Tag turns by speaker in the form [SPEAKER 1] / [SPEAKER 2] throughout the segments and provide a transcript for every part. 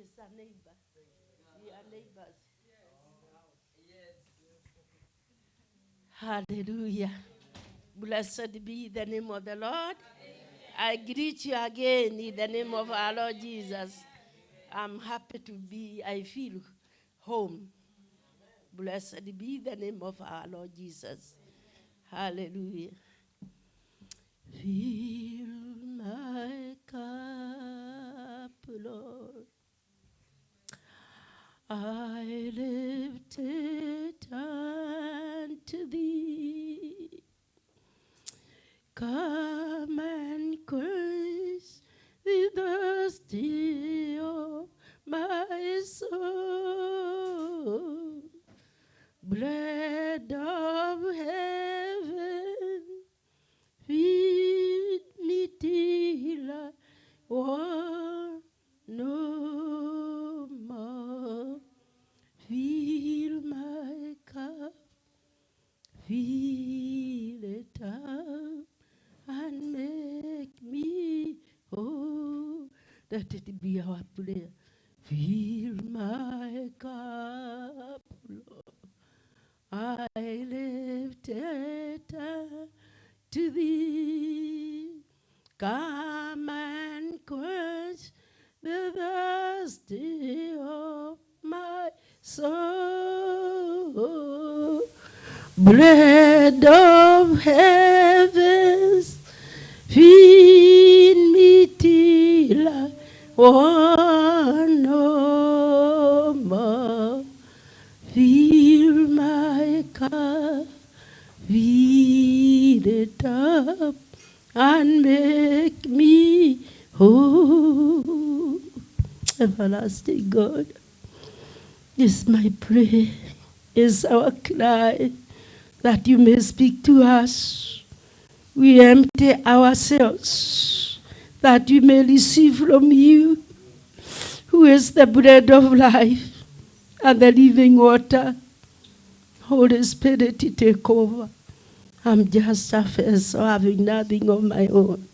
[SPEAKER 1] is a neighbor. We are neighbors. Hallelujah. Blessed be the name of the Lord. I greet you again in the name of our Lord Jesus. I'm happy to be, I feel home. Blessed be the name of our Lord Jesus. Hallelujah. Fill my cup, Lord. I lift it unto thee. Come and quench the thirsty of my soul. Bread of heaven, feed me till I want no more. Fill my cup, fill it up, and make me whole. Let it be our prayer. Fill my cup, Lord. I lift it up to thee. Come and quench the thirsty of my soul. Bread of heavens, feed me till I want no more. Fill my cup, fill it up, and make me whole. Everlasting God, this is my prayer, is our cry, that you may speak to us. We empty ourselves, that we may receive from you, who is the bread of life and the living water. Holy Spirit, take over. I'm just a vessel having nothing of my own.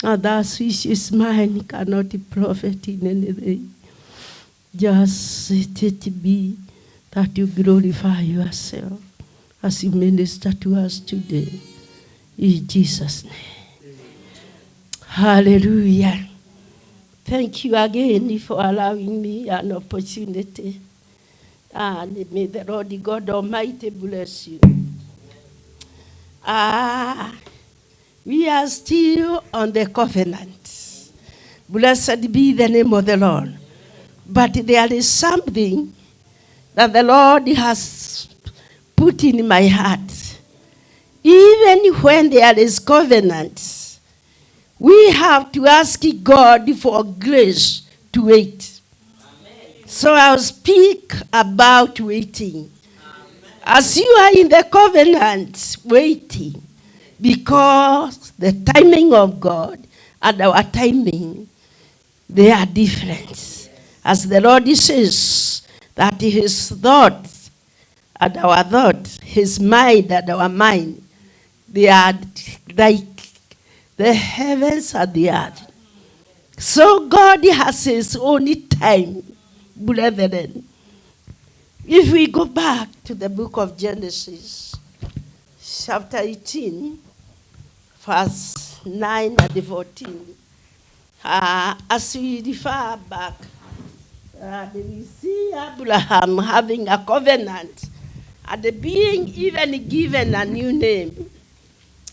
[SPEAKER 1] And that which is mine cannot profit in anything. Just let it be that you glorify yourself as you minister to us today. In Jesus' name. Hallelujah. Thank you again for allowing me an opportunity. And may the Lord God Almighty bless you. We are still on the covenant. Blessed be the name of the Lord. But there is something that the Lord has put in my heart. Even when there is covenant, we have to ask God for grace to wait. Amen. So I'll speak about waiting. Amen. As you are in the covenant, waiting, because the timing of God and our timing, they are different. As the Lord says, that his thought and our thought, his mind and our mind, they are like the heavens and the earth. So God has his own time, brethren. If we go back to the book of Genesis, chapter 18, verse 9 and 14, as we refer back, we see Abraham having a covenant and being even given a new name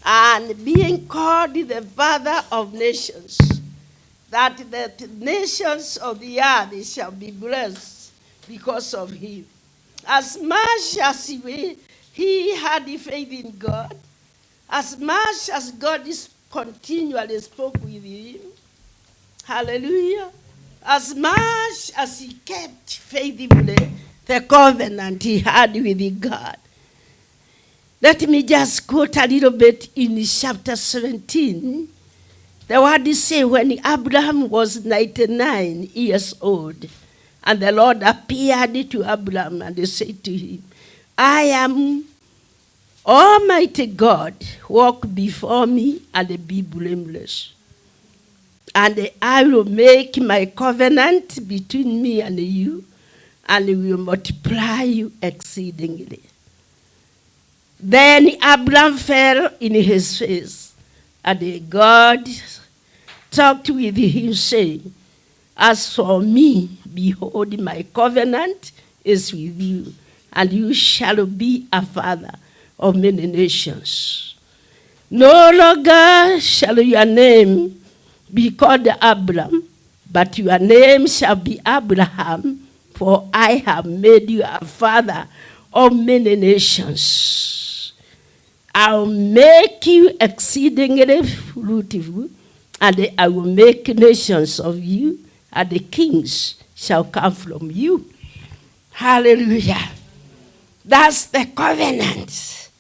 [SPEAKER 1] and being called the father of nations, that the nations of the earth shall be blessed because of him. As much as he had faith in God, as much as God continually spoke with him, hallelujah, as much as he kept faithfully the covenant he had with God. Let me just quote a little bit in chapter 17. The word is say when Abraham was 99 years old, and the Lord appeared to Abraham and said to him, I am Almighty God, walk before me and be blameless. And I will make my covenant between me and you, and will multiply you exceedingly. Then Abraham fell in his face, and God talked with him, saying, as for me, behold, my covenant is with you, and you shall be a father of many nations. No longer shall your name be called Abram, but your name shall be Abraham, for I have made you a father of many nations. I'll make you exceedingly fruitful, and I will make nations of you, and the kings shall come from you. Hallelujah. That's the covenant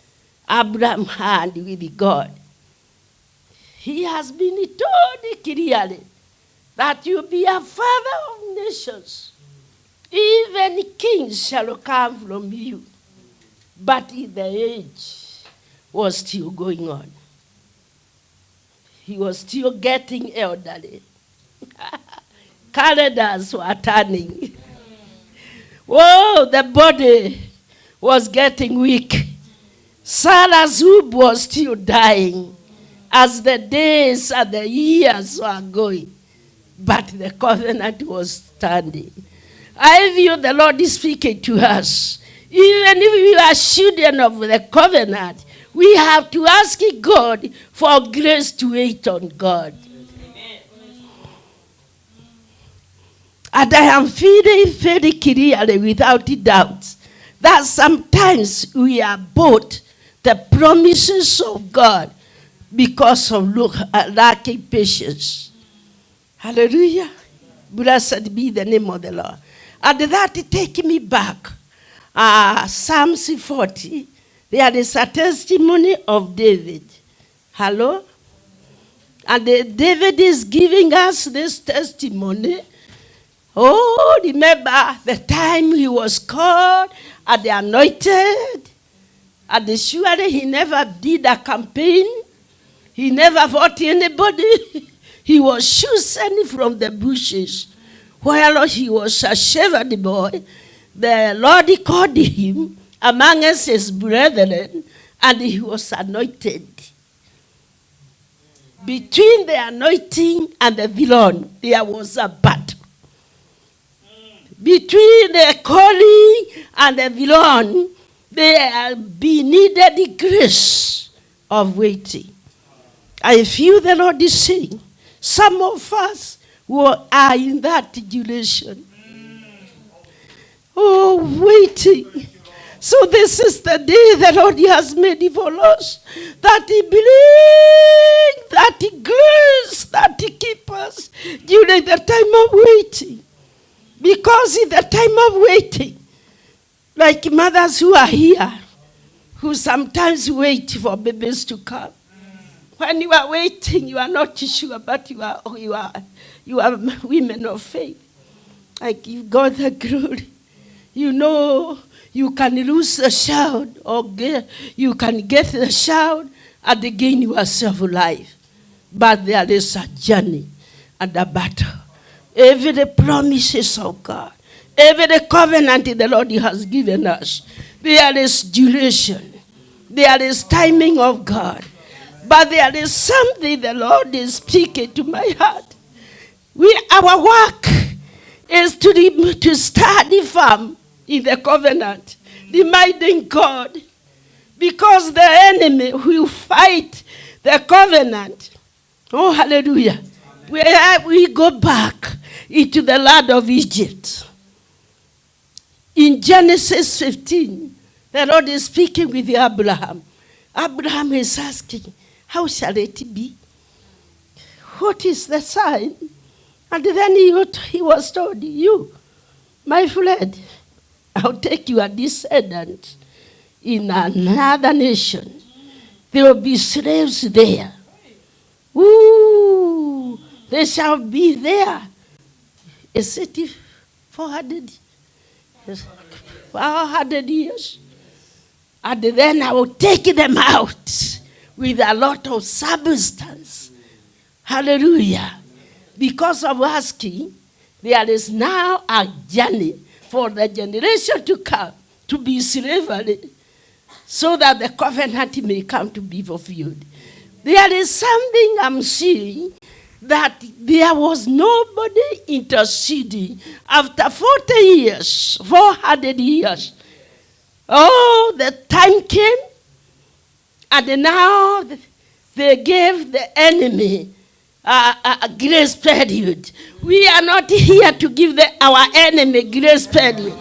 [SPEAKER 1] Abraham had with God. He has been told clearly that you'll be a father of nations. Even kings shall come from you. But the age was still going on. He was still getting elderly. Calendars were turning. Oh, the body was getting weak. Sarah's womb was still dying as the days and the years were going. But the covenant was standing. I feel the Lord is speaking to us. Even if we are children of the covenant, we have to ask God for grace to wait on God. And I am feeling very clearly, without doubt, that sometimes we abort the promises of God because of lacking patience. Hallelujah. Blessed be the name of the Lord. And that take me back. Psalms 40. There is a testimony of David. Hello? And David is giving us this testimony. Oh, remember the time he was called and anointed. And surely he never did a campaign. He never fought anybody. He was chosen from the bushes. While he was a shepherd boy, the Lord called him amongst his brethren, and he was anointed. Between the anointing and the villain, there was a battle. Between the calling and the villain, there needed the grace of waiting. I feel the Lord is saying, some of us who are in that duration. Oh, waiting. So this is the day the Lord has made for us, that He brings, that He grace, that He keeps us during the time of waiting. Because in the time of waiting, like mothers who are here, who sometimes wait for babies to come. When you are waiting, you are not sure, but you are women of faith. I give God the glory. You know, you can lose the child, or you can get the child and gain yourself life. But there is a journey and a battle. Every promises of God, every covenant the Lord has given us, there is duration. There is timing of God. But there is something the Lord is speaking to my heart. Our work is to study firm in the covenant, reminding God, because the enemy will fight the covenant. Oh, hallelujah. We go back into the land of Egypt. In Genesis 15, the Lord is speaking with Abraham. Abraham is asking, how shall it be? What is the sign? And then he was told, you, my friend, I'll take your descendant in another nation. There will be slaves there. Ooh, they shall be there. A city 400 years. And then I will take them out with a lot of substance. Hallelujah. Because of asking, there is now a journey for the generation to come to be slavery, so that the covenant may come to be fulfilled. There is something I'm seeing, that there was nobody interceding after 40 years, 400 years. Oh, the time came, and now they gave the enemy a grace period. We are not here to give our enemy grace period.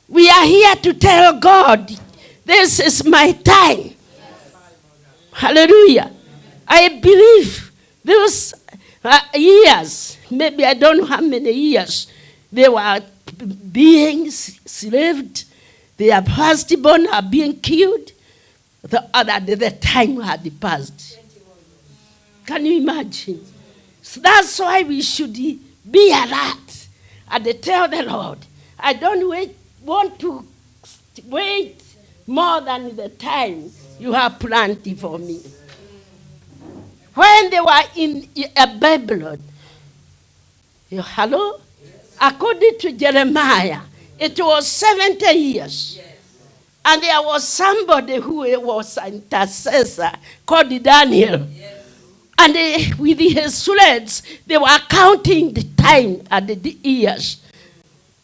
[SPEAKER 1] We are here to tell God, this is my time. Hallelujah. I believe those years, maybe I don't know how many years, they were being slaved. Their firstborn are being killed. The time had passed. Can you imagine? So that's why we should be alert and tell the Lord, I don't want to wait more than the time you have planned for me. When they were in Babylon, hello? According to Jeremiah, it was 70 years. Yes. And there was somebody who was an intercessor called Daniel. Yes. And with his friends, they were counting the time and the years.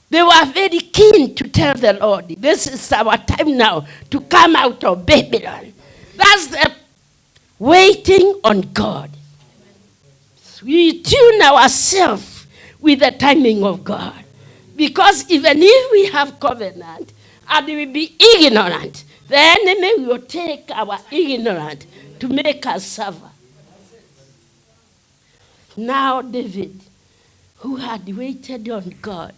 [SPEAKER 1] They were very keen to tell the Lord, this is our time now to come out of Babylon. That's the waiting on God. We tune ourselves with the timing of God. Because even if we have covenant and we be ignorant, the enemy will take our ignorance to make us suffer. Now David, who had waited on God,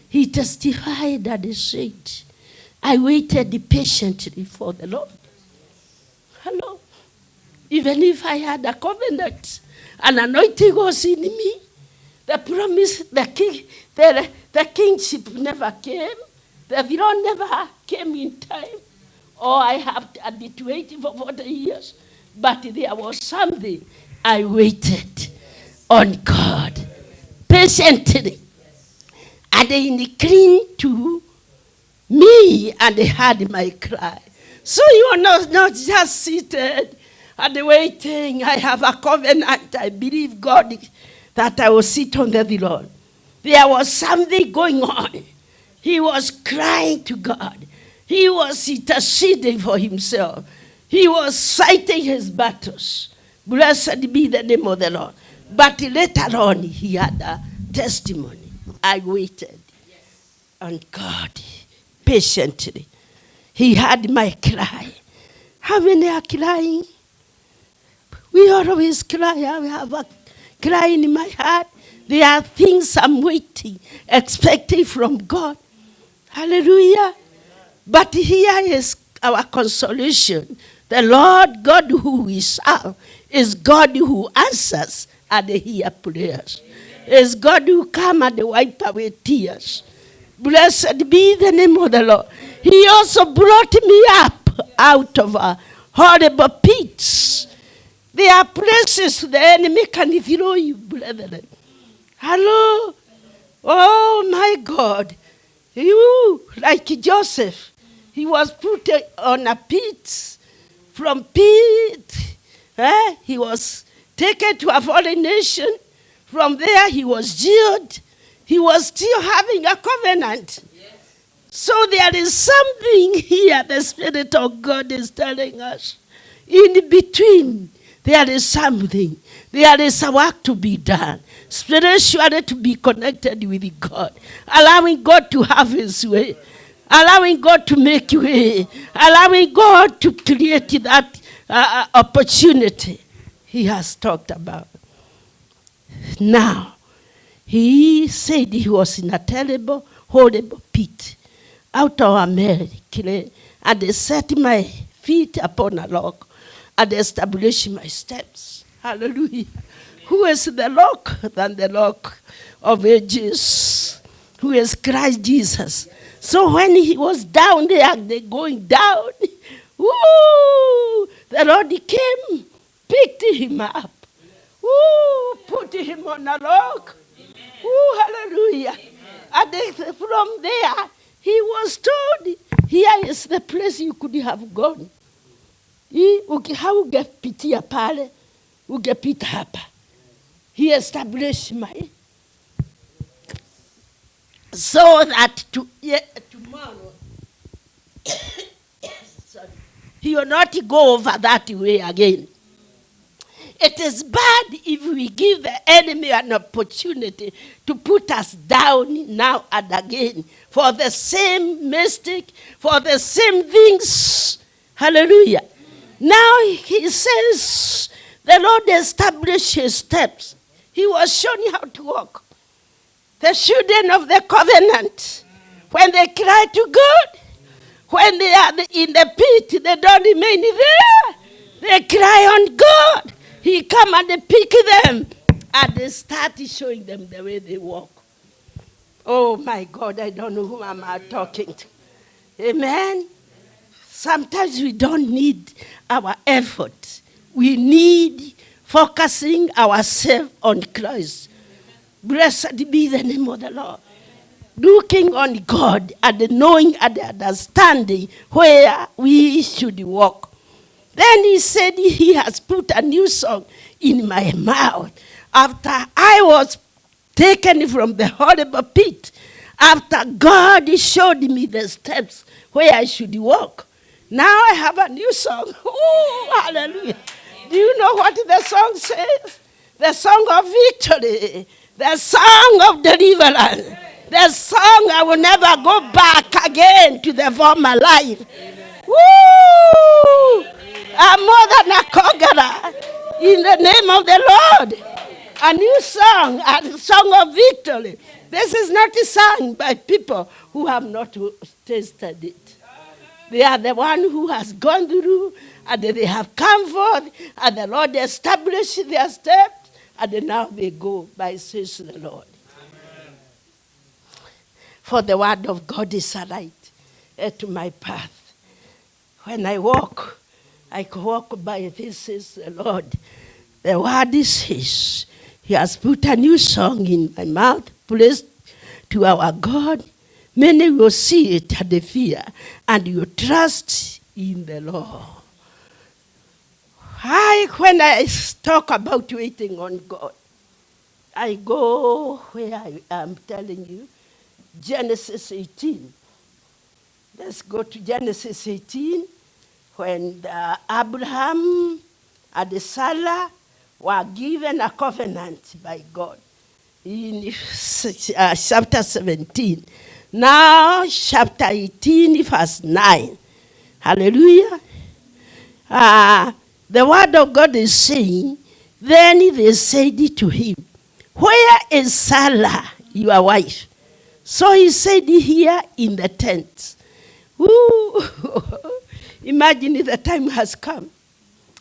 [SPEAKER 1] he testified and he said, I waited patiently for the Lord. Hello? Even if I had a covenant, an anointing was in me, the promise, the kingship never came, the throne never came in time, or I had to wait for 40 years. But there was something, I waited on God patiently. And they inclined to me and they heard my cry. So you are not just seated and waiting. I have a covenant. I believe God that I will sit on the throne. There was something going on. He was crying to God. He was interceding for himself. He was fighting his battles. Blessed be the name of the Lord. But later on, he had a testimony. I waited on God patiently. He heard my cry. How many are crying? We always cry. I have a cry in my heart. There are things I'm waiting, expecting from God. Hallelujah. But here is our consolation. The Lord God who we serve is God who answers and hears prayers. Is God who come and wipe away tears. Blessed be the name of the Lord. He also brought me up out of a horrible pits. There are places the enemy can throw you, brethren. Hello? Oh, my God. You, like Joseph, he was put on a pit. From pit, he was taken to a foreign nation. From there, he was jailed. He was still having a covenant. Yes. So there is something here the Spirit of God is telling us. In between, there is something. There is a work to be done. Spiritually to be connected with God. Allowing God to have his way. Allowing God to make way. Allowing God to create that opportunity he has talked about. Now, he said he was in a terrible, horrible pit out of America, and they set my feet upon a rock and established my steps. Hallelujah. Who is the rock than the rock of ages? Who is Christ Jesus? So when he was down there, they going down, woo, the Lord came, picked him up. Ooh, put him on a rock. Ooh, hallelujah. And from there, he was told, here is the place you could have gone. Haujapitia pale, ungepita hapa. He established my, so that tomorrow, sorry, he will not go over that way again. It is bad if we give the enemy an opportunity to put us down now and again for the same mistake, for the same things. Hallelujah. Now he says the Lord established his steps. He was showing how to walk. The children of the covenant, when they cry to God, when they are in the pit, they don't remain there. They cry on God. He come and pick them, and they start showing them the way they walk. Oh my God, I don't know who am I talking to. Amen. Sometimes we don't need our effort. We need focusing ourselves on Christ. Blessed be the name of the Lord. Looking on God and knowing and understanding where we should walk. Then he said he has put a new song in my mouth. After I was taken from the horrible pit, after God showed me the steps where I should walk, now I have a new song. Oh, hallelujah. Do you know what the song says? The song of victory, the song of deliverance, the song I will never go back again to the former life. Woo! I'm more than a conqueror in the name of the Lord. A new song, a song of victory. This is not a song by people who have not tasted it. They are the one who has gone through, and they have come forth, and the Lord established their steps, and now they go by says the Lord. Amen. For the word of God is a light to my path. When I walk, I walk by this says the Lord. The word is his. He has put a new song in my mouth, praise to our God. Many will see it and they fear, and you trust in the Lord. When I talk about waiting on God, I go where I am telling you, Genesis 18. Let's go to Genesis 18, when Abraham and Sarah were given a covenant by God. In chapter 17. Now, chapter 18, verse 9. Hallelujah. The word of God is saying, then they said to him, where is Sarah, your wife? So he said, here in the tent. Ooh. Imagine the time has come.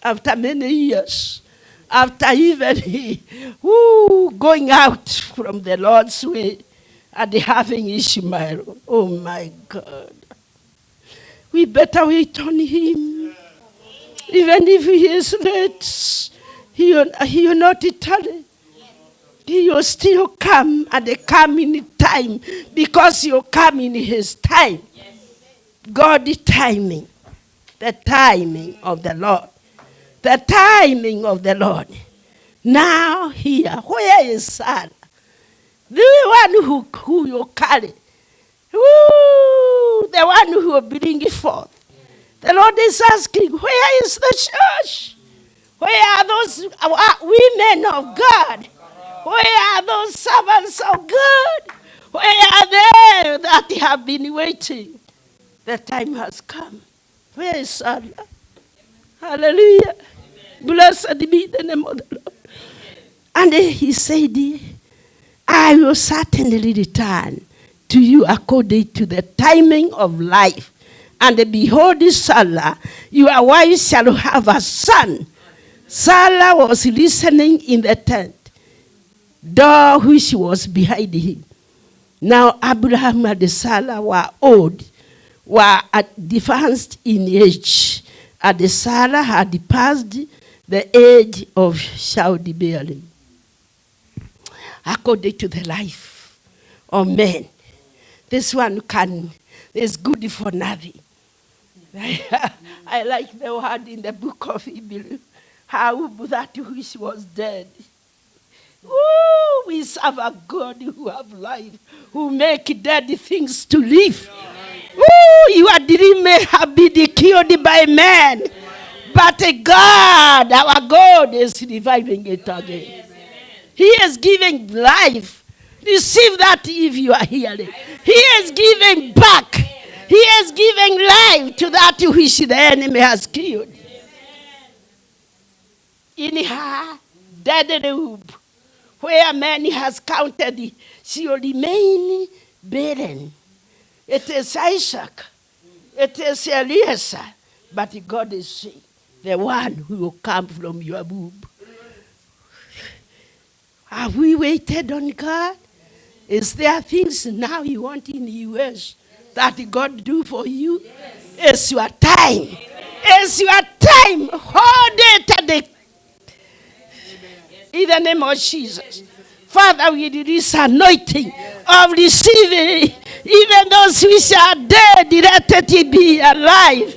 [SPEAKER 1] After many years. After even going out from the Lord's way and having Ishmael. Oh my God. We better wait on him. Even if he is late, he will not tarry. He will still come and come in time, because he will come in his time. God's timing. The timing of the Lord. The timing of the Lord. Now here, where is Sarah? The one who you carry. Ooh, the one who will bring it forth. The Lord is asking, where is the church? Where are those women of God? Where are those servants of God? Where are they that have been waiting? The time has come. Where is Sarah? Hallelujah. Blessed be the name of the Lord. And he said, I will certainly return to you according to the timing of life. And behold, Sarah, your wife shall have a son. Sarah was listening in the tent, door which was behind him. Now Abraham and Sarah were old, were advanced in age, and Sarah had passed the age of childbearing. According to the life of men, this one is good for nothing. I like the word in the book of Hebrews, how that which was dead. Ooh, we serve a God who have life, who make dead things to live. Ooh, your dream may have been killed by man, but God, our God, is reviving it again. He is giving life. Receive that if you are hearing. He is giving back. He is giving life to that which the enemy has killed. In her dead womb, where man has counted, she will remain barren. It is Isaac. It is Eliezer. But God is saying, the one who will come from your womb. Have we waited on God? Is there things now you want in the U.S. that God do for you? Yes. It's your time. Amen. It's your time. Hold it at the... In the name of Jesus. Father, we release anointing of receiving even those which are dead, let it be alive.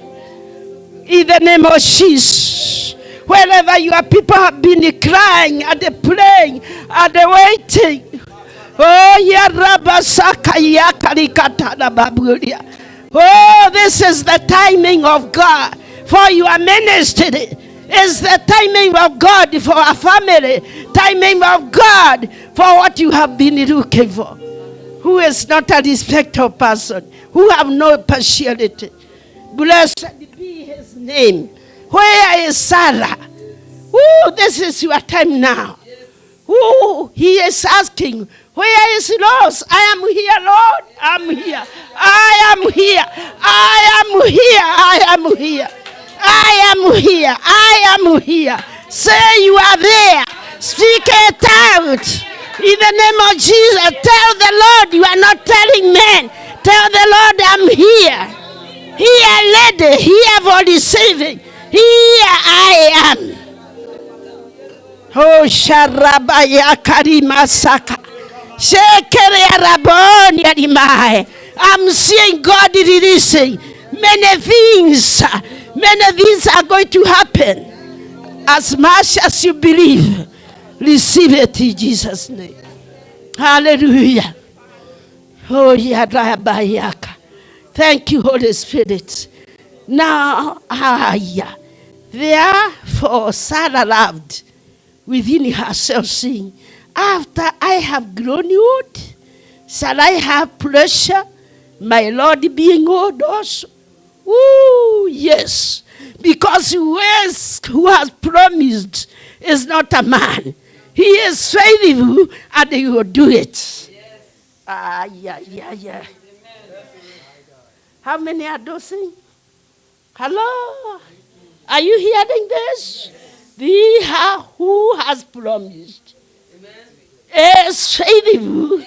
[SPEAKER 1] In the name of Jesus. Wherever your people have been crying and praying and waiting. Oh, oh, this is the timing of God for your ministry. It's the timing of God for our family. Timing of God for what you have been looking for. Who is not a respectful person. Who have no partiality. Blessed be his name. Where is Sarah? Ooh, this is your time now. Ooh, he is asking, where is Rose? I am here, Lord. I'm here. I am here. I am here. I am here. I am here. I am here. Say you are there. Speak it out. In the name of Jesus, tell the Lord you are not telling men. Tell the Lord I'm here. Here, lady. Here for receiving. Here I am. Oh, Sharabaya Karima Saka. I'm seeing God releasing many things. Many things are going to happen. As much as you believe, receive it in Jesus' name. Hallelujah. Oh, Yadabayaka. Thank you, Holy Spirit. Now, therefore, Sarah loved within herself, saying, after I have grown old, shall I have pleasure, my Lord being old also? Ooh, yes. Because who has promised is not a man. He is faithful and he will do it. Yeah. How many are dosing? Hello? Are you hearing this? Who has promised is faithful.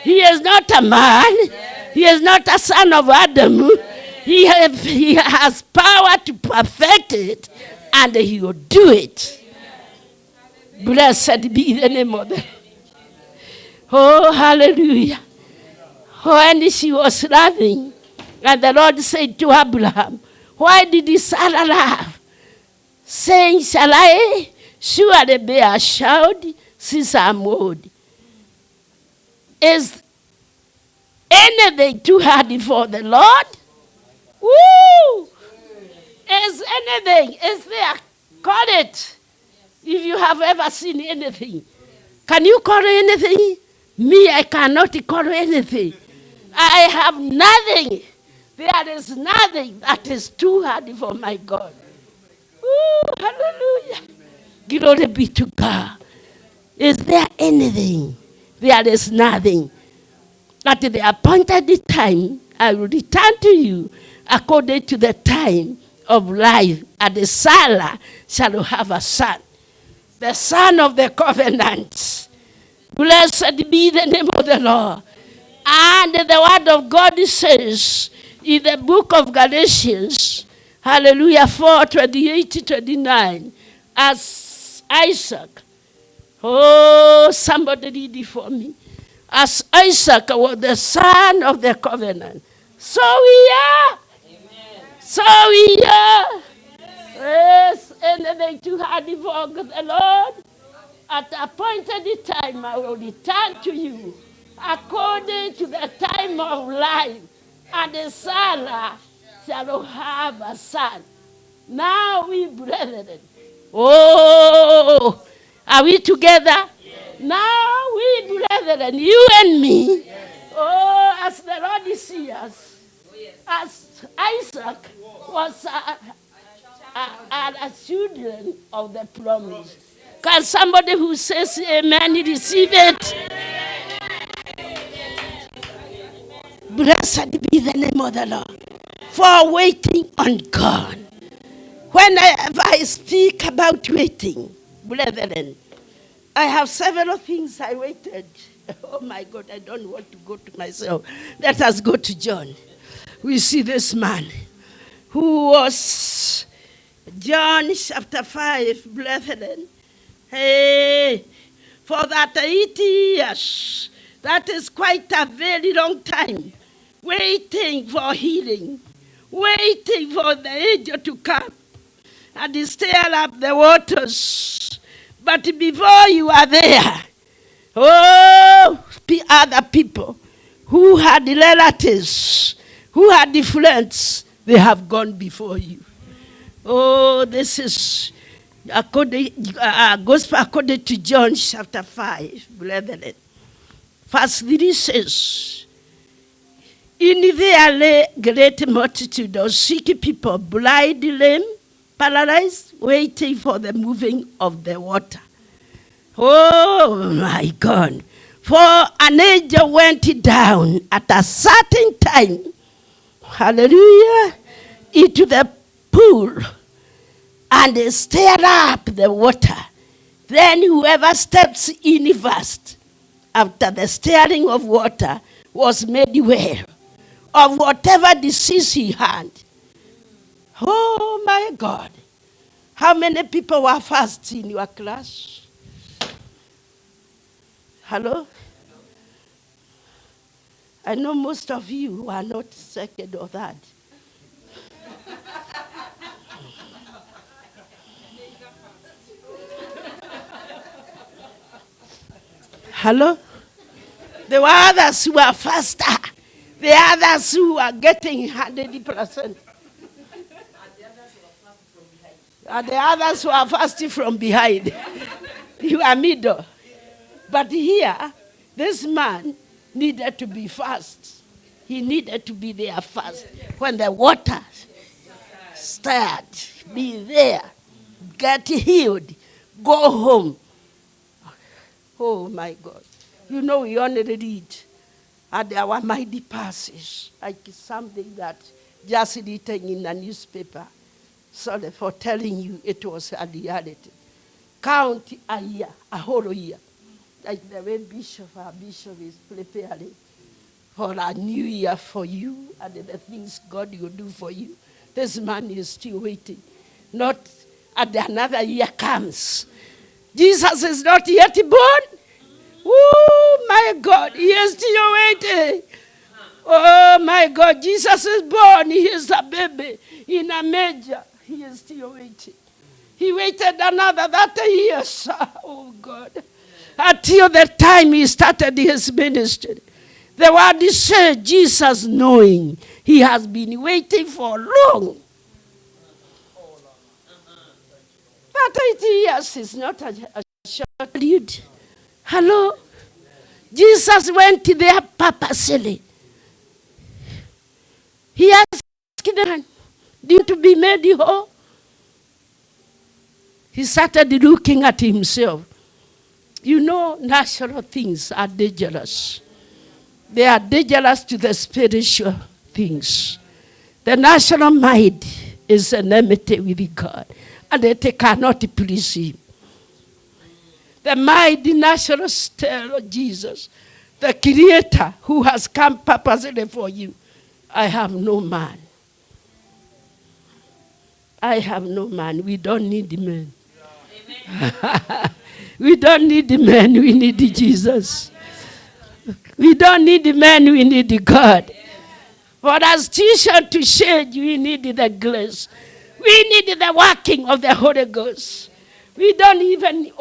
[SPEAKER 1] He is not a man. He is not a son of Adam. He has power to perfect it, and he will do it. Blessed be the name of the Lord. Oh, hallelujah. When she was laughing, and the Lord said to Abraham, why did Sarah laugh? Saying, shall I surely bear a child since I'm old? Is anything too hard for the Lord? Woo! Is anything? Is there? Call it. If you have ever seen anything. Can you call anything? Me, I cannot call anything. I have nothing. There is nothing that is too hard for my God. Ooh, hallelujah. Glory be to God. Is there anything? There is nothing. At the appointed time, I will return to you according to the time of life. And Sarah shall have a son, the son of the covenant. Blessed be the name of the Lord. And the word of God says in the book of Galatians, hallelujah, 4:28-29, as Isaac. Oh, somebody read it for me. As Isaac was the son of the covenant, so we are. Amen. So we are. Yes, anything too hard for the Lord. At the appointed time, I will return to you according to the time of life. And Sarah shall have a son. Now we brethren. Oh, are we together? Yes. Now we brethren, you and me. Yes. Oh, as the Lord sees us, as Isaac was a children of the promise. Can somebody who says amen receive it? Blessed be the name of the Lord for waiting on God. Whenever I speak about waiting, brethren, I have several things I waited. Oh my God, I don't want to go to myself. Let us go to John. We see this man who was John chapter 5, brethren. Hey, for that 80 years, that is quite a very long time, waiting for healing, waiting for the angel to come and stir up the waters. But before you are there, oh, other people who had relatives, who had friends, they have gone before you. Oh, this is gospel according to John chapter 5, brethren. Verse 3 says, in there lay great multitude of sick people, blind, lame, paralyzed, waiting for the moving of the water. Oh my God. For an angel went down at a certain time, hallelujah, into the pool and stirred up the water. Then whoever steps in first, after the stirring of water, was made well of whatever disease he had. Oh my God. How many people were fast in your class? Hello? I know most of you are not second or third. Hello? There were others who are faster. The others who are getting 100%. And the others who are fasting from behind. You are middle. But here, this man needed to be fast. He needed to be there fast. When the water stirred, be there, get healed, go home. Oh my God. You know, we only read at our mighty passages, like something that just written in a newspaper. Sorry for telling you it was a reality. Count a year, a whole year. Like the way our bishop is preparing for a new year for you and the things God will do for you. This man is still waiting. Not at another year comes. Jesus is not yet born. Oh my God, he is still waiting. Oh my God, Jesus is born. He is a baby in a manger. He is still waiting. He waited another 30 years. Oh God. Until the time he started his ministry. The word is said, Jesus knowing he has been waiting for long. That 80 years is not a short period. Hello? Jesus went there purposely. He asked them, did to be made whole? He started looking at himself. You know, natural things are dangerous. They are dangerous to the spiritual things. The natural mind is enmity with God, and it cannot please him. The mind, the natural style of Jesus, the Creator who has come purposely for you. I have no man. I have no man. We don't need men. We don't need the man, we need the Jesus. We don't need the man, we need the God. For us teacher to change, we need the grace. We need the working of the Holy Ghost. We don't even,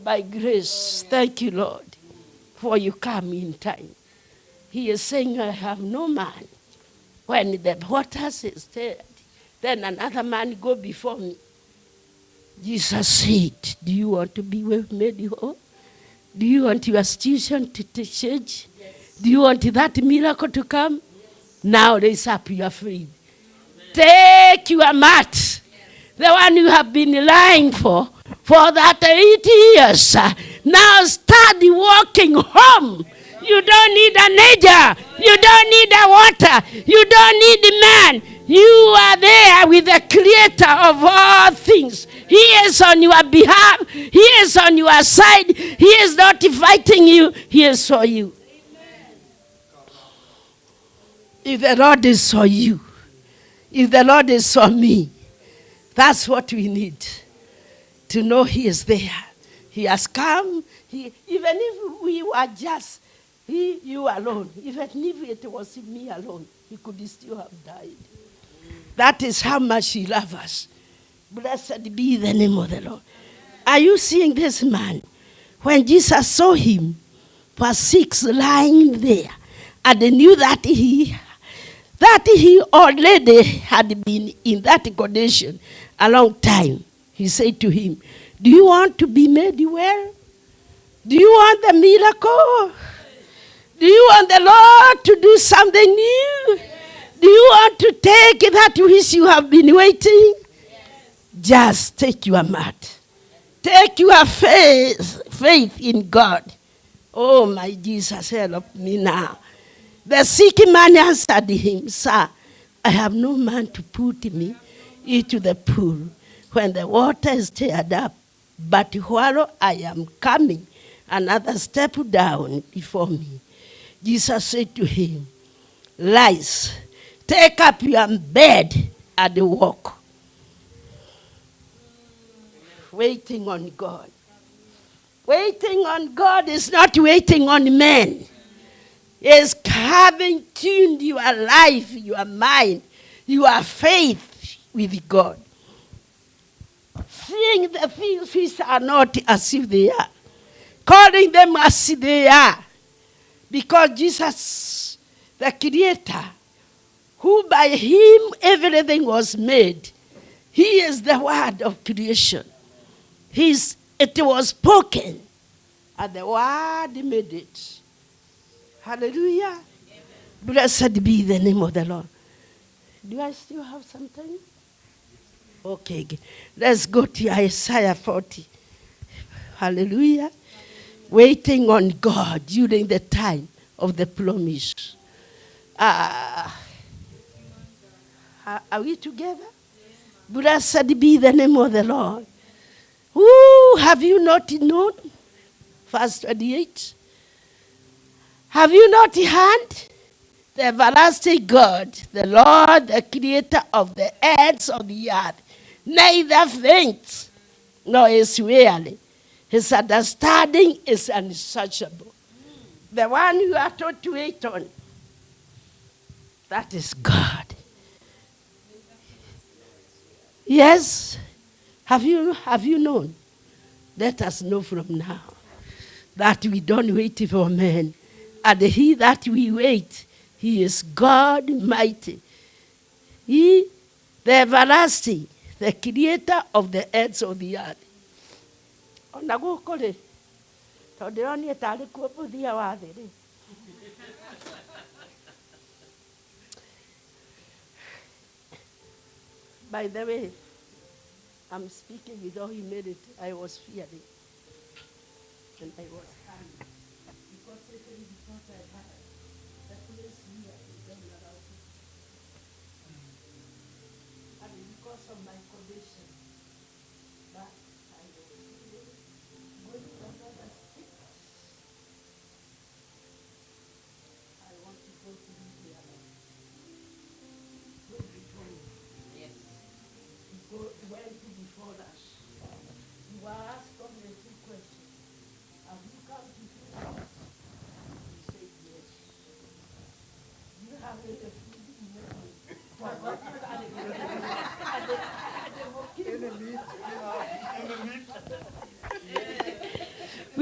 [SPEAKER 1] by grace. Thank you, Lord, for you come in time. He is saying, I have no man. When the waters is stirred, then another man go before me. Jesus said, do you want to be made whole? Do you want your situation to change? Yes. Do you want that miracle to come? Yes. Now raise up your faith. Take your mat, the one you have been lying for that 80 years. Now start walking home. You don't need an angel. You don't need a water. You don't need a man. You are there with the creator of all things. He is on your behalf. He is on your side. He is not fighting you. He is for you. Amen. If the Lord is for you, if the Lord is for me, that's what we need. To know He is there. He has come. Even if we were just you alone, even if it was me alone, He could still have died. That is how much He loves us. Blessed be the name of the Lord. Are you seeing this man? When Jesus saw him, verse 6, lying there, and they knew that he already had been in that condition a long time, he said to him, do you want to be made well? Do you want the miracle? Do you want the Lord to do something new? Do you want to take that which you have been waiting? Just take your mat. Take your faith in God. Oh, my Jesus, help me now. The sick man answered him, Sir, I have no man to put me into the pool when the water is stirred up. But while I am coming, another step down before me. Jesus said to him, Rise, take up your bed and walk. Waiting on God. Waiting on God is not waiting on men. It's having tuned your life, your mind, your faith with God. Seeing the things which are not as if they are. Calling them as they are. Because Jesus, the Creator, who by Him everything was made, He is the word of creation. It was spoken, and the word made it. Hallelujah. Amen. Blessed be the name of the Lord. Do I still have some time? Okay. Let's go to Isaiah 40. Hallelujah. Waiting on God during the time of the promise. Are we together? Blessed be the name of the Lord. Ooh, have you not known? Verse 28. Have you not heard? The everlasting God, the Lord, the creator of the ends of the earth, neither faints nor is weary. His understanding is unsearchable. The one you are taught to wait on, that is God. Yes. Have you known? Let us know from now that we don't wait for men. And He that we wait, He is God mighty. He, the everlasting, the creator of the ends of the earth. By the way, I'm speaking with all humility. I was fearing. And I was scared. Because I had the place here is done around me. And because of my condition, but I was going to another state. I want to go to India. Go before you. Yes. Go went before us. You were asked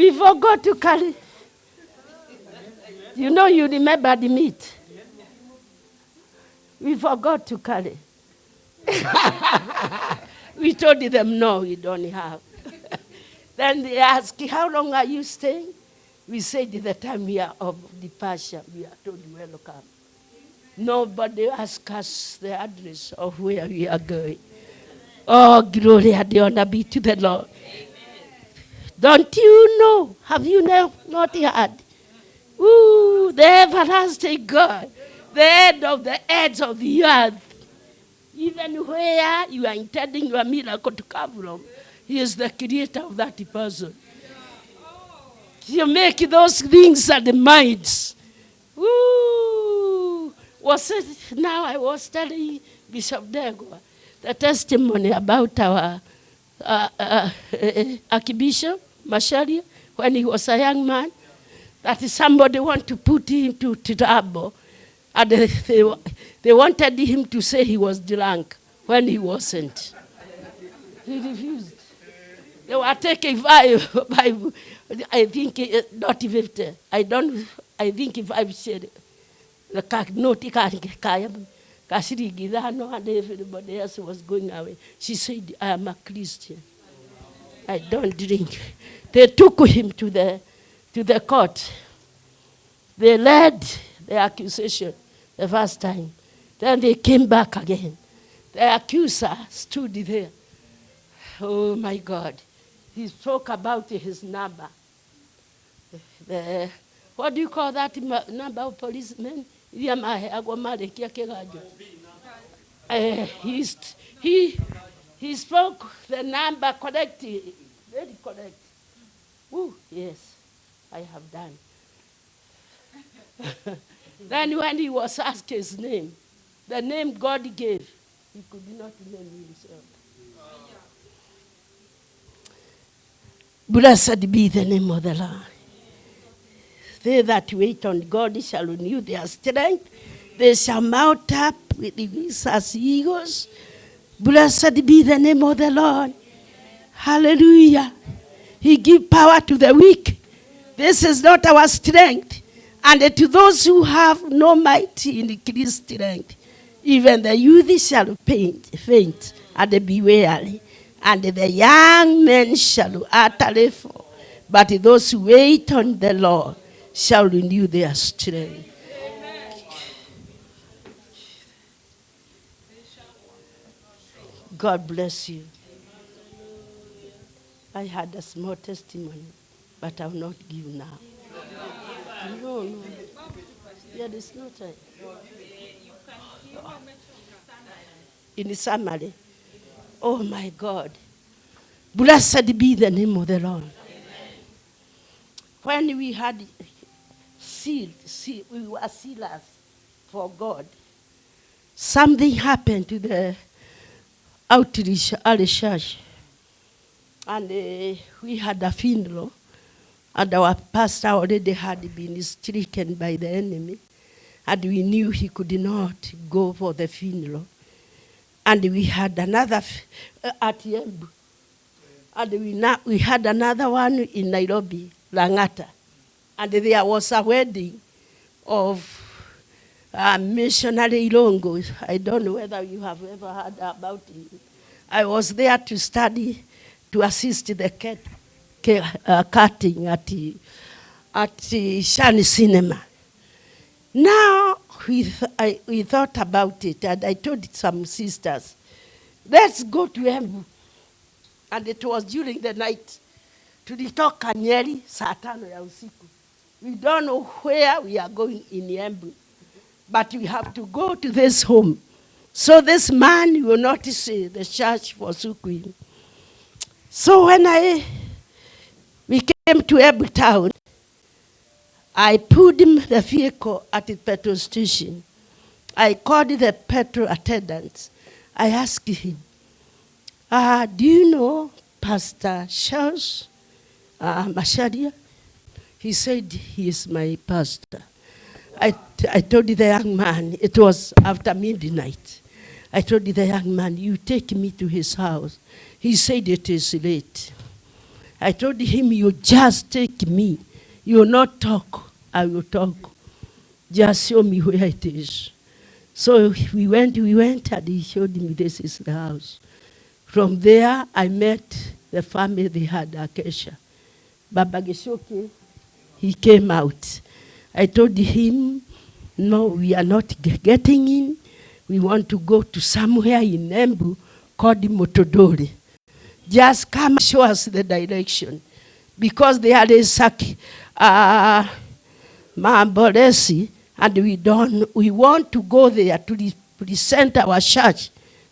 [SPEAKER 1] We forgot to carry. You know, you remember the meat. We forgot to carry. We told them, no, we don't have. Then they asked, how long are you staying? We said, the time we are of departure, we are told welcome. Nobody asked us the address of where we are going. Oh, glory and honor be to the Lord. Amen. Don't you know? Have you not heard? Ooh, the everlasting God, the head of the heads of the earth. Even where you are intending your miracle to come from, He is the creator of that person. You make those things at the minds. Ooh. Now I was telling Bishop Degwa the testimony about our Archbishop Masharia when he was a young man, that somebody wanted to put him to trouble. And they wanted him to say he was drunk when he wasn't. He refused. They were taking five, I think, not 50. I think if I've said the and everybody else was going away. She said, I am a Christian. I don't drink. They took him to the court. They led the accusation the first time. Then they came back again. The accuser stood there. Oh my God. He spoke about his number. What do you call that number of policemen? He spoke the number correctly. Very correct. Ooh, yes, I have done. Then when he was asked his name, the name God gave, he could not name himself. Blessed be the name of the Lord. They that wait on God shall renew their strength. They shall mount up with wings as eagles. Blessed be the name of the Lord. Hallelujah. He gives power to the weak. This is not our strength. And to those who have no might in increased strength, even the youth shall faint and be weary. And the young men shall utterly fall. But those who wait on the Lord shall renew their strength. Amen. God bless you. I had a small testimony, but I will not give now. No. Yeah, it's not right. In the summary. Oh my God. Blessed be the name of the Lord. When we had we were sealers for God, something happened to the outreach early church. And we had a funeral, and our pastor already had been stricken by the enemy, and we knew he could not go for the funeral. And we had another at Yembu, and we had another one in Nairobi, Langata. And there was a wedding of missionary Ilongo. I don't know whether you have ever heard about it. I was there to study, to assist the cutting at Shani Cinema. Now we thought about it, and I told some sisters, let's go to Embu. And it was during the night. Tulitoka Nyeri saa 5 ya usiku. We don't know where we are going in Embu, but we have to go to this home. So this man will not say the church forsook him. So when we came to Embu town, I pulled him the vehicle at the petrol station. I called the petrol attendant. I asked him, do you know Pastor Charles Masharia? He said, he is my pastor. I told the young man, it was after midnight. I told the young man, you take me to his house. He said, it is late. I told him, you just take me. You will not talk. I will talk. Just show me where it is. So we went, and he showed me this is the house. From there, I met the family. They had acacia. Baba Geshoke, he came out. I told him, no, we are not getting in. We want to go to somewhere in Embu called Motodori. Just come show us the direction. Because there is Mamboresi, and we want to go there to present our church.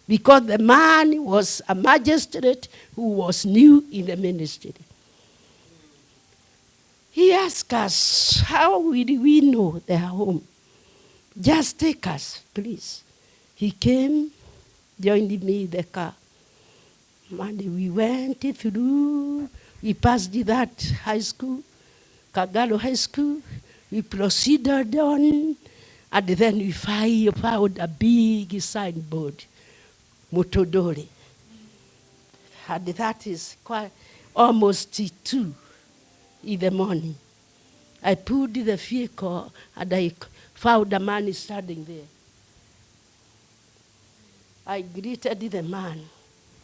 [SPEAKER 1] Because the man was a magistrate who was new in the ministry. He asked us, how will we know their home? Just take us, please. He came, joined me in the car. And we went through, we passed that high school, Kagalo High School. We proceeded on, and then we found a big signboard, Motodori. And that is quite almost 2 in the morning. I pulled the vehicle, and I found a man standing there. I greeted the man,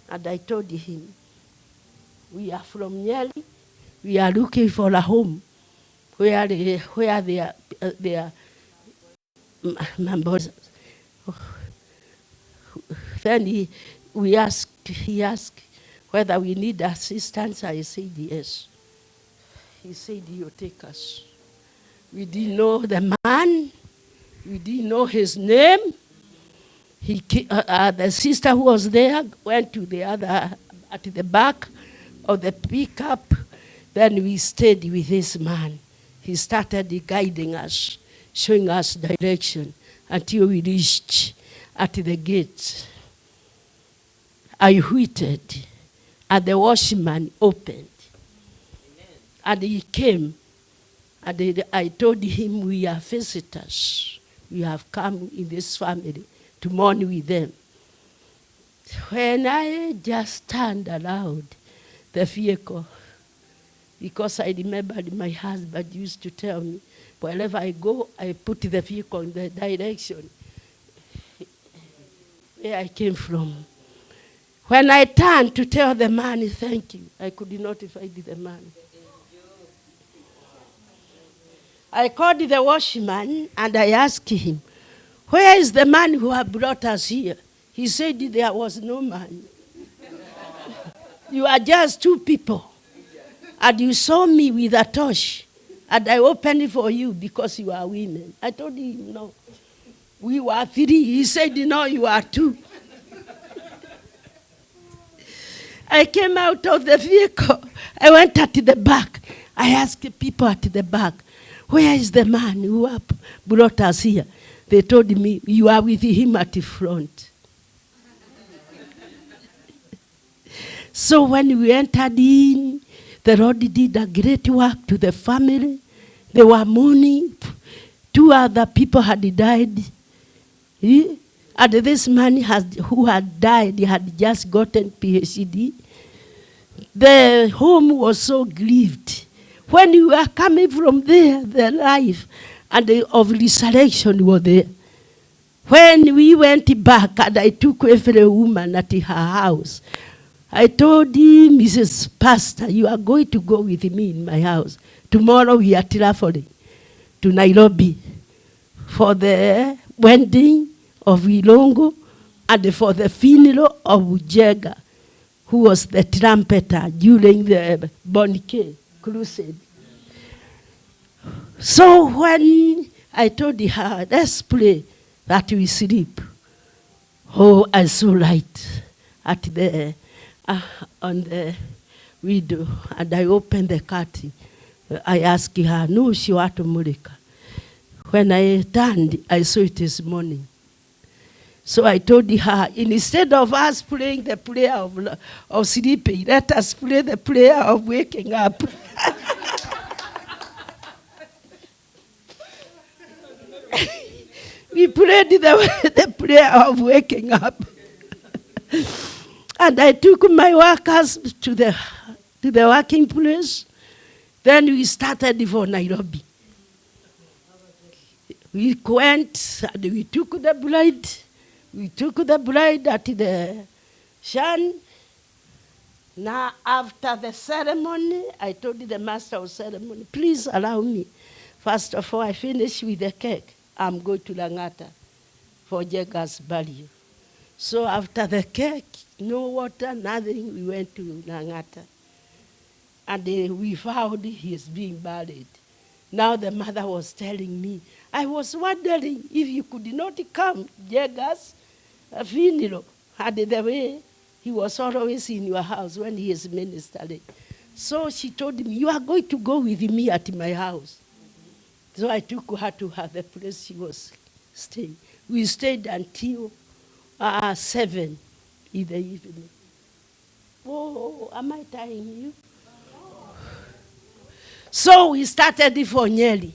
[SPEAKER 1] and I told him, we are from Nyali. We are looking for a home where they are members. Then he asked whether we need assistance. I said yes. He said, you take us. We didn't know the man. We didn't know his name. The sister who was there went to the other, at the back of the pickup. Then we stayed with this man. He started guiding us, showing us direction until we reached at the gate. I waited, and the watchman opened. And he came, and I told him, we are visitors. We have come in this family to mourn with them. When I just turned around the vehicle, because I remembered my husband used to tell me, wherever I go, I put the vehicle in the direction where I came from. When I turned to tell the man, thank you, I could not find the man. I called the watchman, and I asked him, where is the man who had brought us here? He said there was no man. You are just 2 people. And you saw me with a torch, and I opened it for you because you are women. I told him, no. We were 3. He said, no, you are 2. I came out of the vehicle. I went at the back. I asked people at the back, where is the man who brought us here? They told me, you are with him at the front. So when we entered in, the Lord did a great work to the family. They were mourning. 2 other people had died. And this man who had died, he had just gotten PhD. The home was so grieved. When we were coming from there, the life and of resurrection were there. When we went back, and I took every woman at her house, I told him, Mrs. Pastor, you are going to go with me in my house. Tomorrow we are traveling to Nairobi for the wedding of Ilongo and for the funeral of Ujega, who was the trumpeter during the Bonnike crusade. So when I told her, let's pray that we sleep. Oh, I saw light at the on the window, and I opened the curtain. I asked her, no, she want to mulika. When I turned, I saw it this morning. So I told her, instead of us praying the prayer of sleeping, let us pray the prayer of waking up. We prayed the prayer of waking up. And I took my workers to to the working place. Then we started for Nairobi. We went and we took the bride. We took the bride at the shrine. Now, after the ceremony, I told the master of ceremony, please allow me. First of all, I finish with the cake. I'm going to Langata for Jega's burial. So after the cake, no water, nothing, we went to Langata. And we found he is being buried. Now the mother was telling me, I was wondering if you could not come, Jega's funeral. And the way he was always in your house when he is ministering. So she told me, you are going to go with me at my house. So I took her to the place she was staying. We stayed until 7 in the evening. Oh, am I tying you? So we started for Nyeri.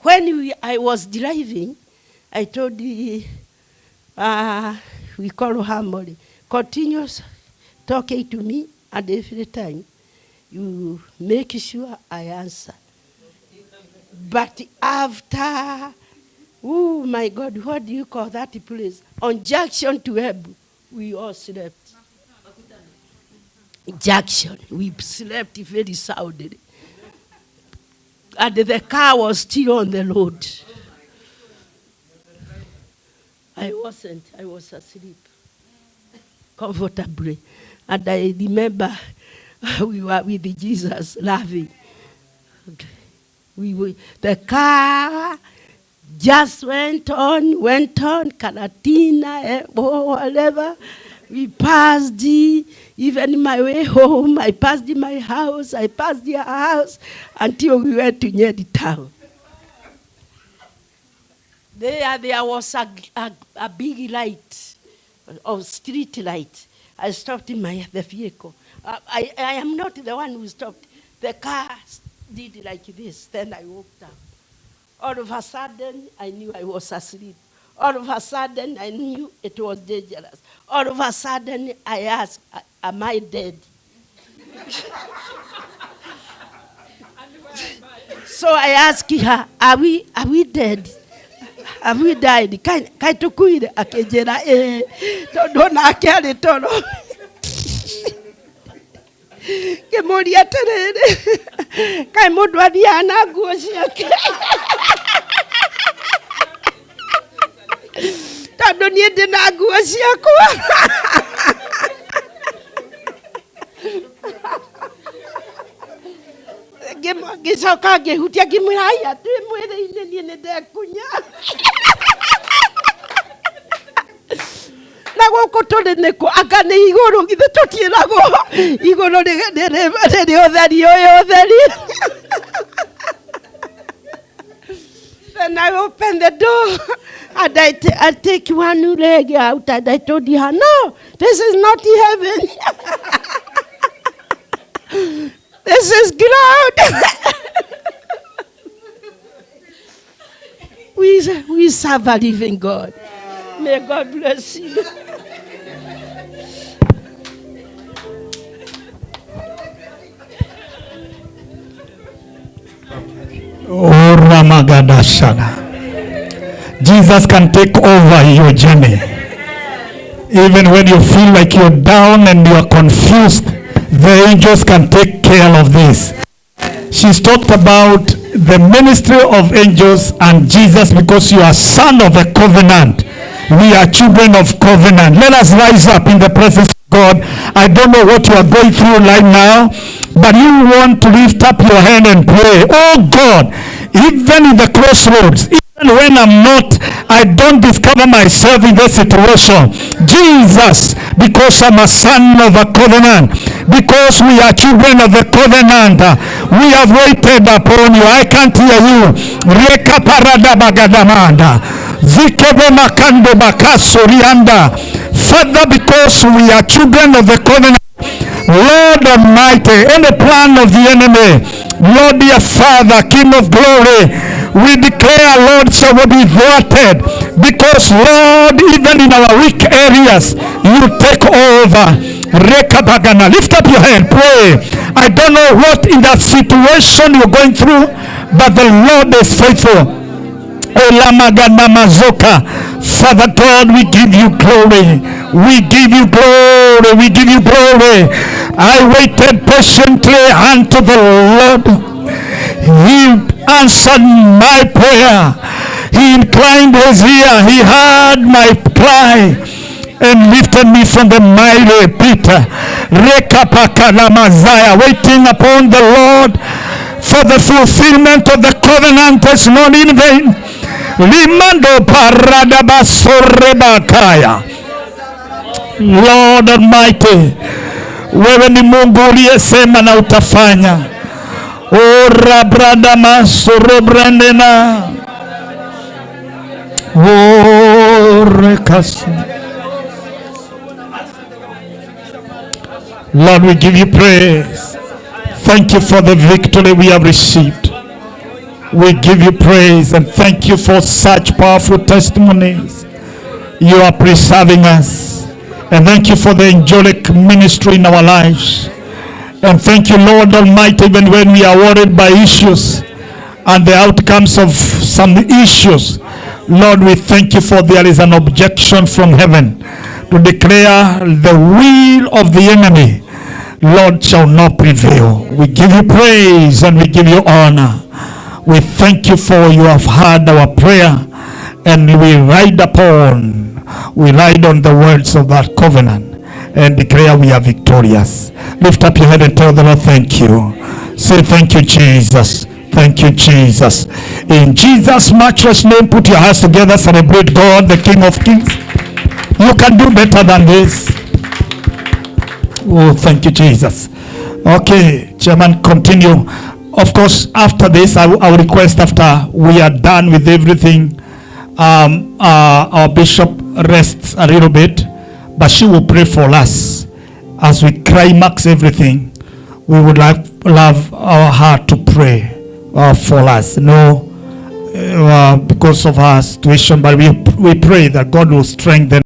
[SPEAKER 1] When I was driving, I told we call her Molly, continues talking to me, and every time you make sure I answer. But after, oh my God, what do you call that place? On Junction to Ebu, we all slept. Junction, we slept very soundly. And the car was still on the road. I wasn't, I was asleep comfortably. And I remember we were with Jesus laughing. The car just went on, Karatina, whatever. We passed, even my way home, I passed my house, I passed their house, until we went to Nyeri town. There was a big light, of street light. I stopped in the vehicle. I am not the one who stopped. The car did like this, then I walked out. All of a sudden, I knew I was asleep. All of a sudden, I knew it was dangerous. All of a sudden, I asked, am I dead? So I asked her, are we dead? Have we died? Kai tukuire akejera tondona akari toro. Kemoria terere. Kai mundu athiana nguo ciake. Tondu nie ndina nguo ciakwa. Gicoka ngihutia ngimwira aya twi mwiri-ini nie ni ndekunya. Na guku turi niku anga ni iguru githe tutiiragwo iguru riri utheri uyu utheri. Then I opened the door and I take one leg out and I told her, no, this is not heaven. This is ground. We serve a living God. May God bless you.
[SPEAKER 2] Oh, Ramagadashana. Jesus can take over your journey. Even when you feel like you're down and you're confused, the angels can take care of this. She's talked about the ministry of angels and Jesus because you are son of a covenant. We are children of covenant. Let us rise up in the presence of God. I don't know what you are going through right now, but you want to lift up your hand and pray. Oh God, even in the crossroads, even when I don't discover myself in this situation. Jesus, because I'm a son of a covenant, because we are children of the covenant, we have waited upon you. I can't hear you. Reka parada bagadamanda. Zikebe makando bakasurianda. Father, because we are children of the covenant, Lord Almighty, any plan of the enemy, Lord dear Father, King of glory, we declare, Lord, shall be thwarted, because Lord, even in our weak areas, you take over. Rekabagana. Lift up your hand, pray. I don't know what in that situation you're going through, but the Lord is faithful. Father God, we give you glory. We give you glory. We give you glory. I waited patiently unto the Lord. He answered my prayer. He inclined his ear. He heard my cry and lifted me from the miry pit. Waiting upon the Lord for the fulfillment of the covenant is not in vain. Limando paradabasorebakaya. Lord Almighty, wewe ni Mungu uliyesema na utafanya. Ora brada masoro brandena. Ore kasu. Lord, we give you praise. Thank you for the victory we have received. We give you praise and thank you for such powerful testimonies. You are preserving us. And thank you for the angelic ministry in our lives. And thank you, Lord Almighty, even when we are worried by issues and the outcomes of some issues. Lord, we thank you for there is an objection from heaven to declare the will of the enemy, Lord, shall not prevail. We give you praise and we give you honor. We thank you for you have heard our prayer, and we ride on the words of that covenant and declare we are victorious. Lift up your head and tell the Lord thank you. Say thank you, Jesus. Thank you, Jesus. In Jesus' matchless name, put your hands together, celebrate God, the King of Kings. You can do better than this. Oh, thank you, Jesus. Okay, Chairman, continue. Of course, after this, I will request after we are done with everything, our bishop rests a little bit, but she will pray for us. As we climax everything, we would love our heart to pray for us. No, because of our situation, but we pray that God will strengthen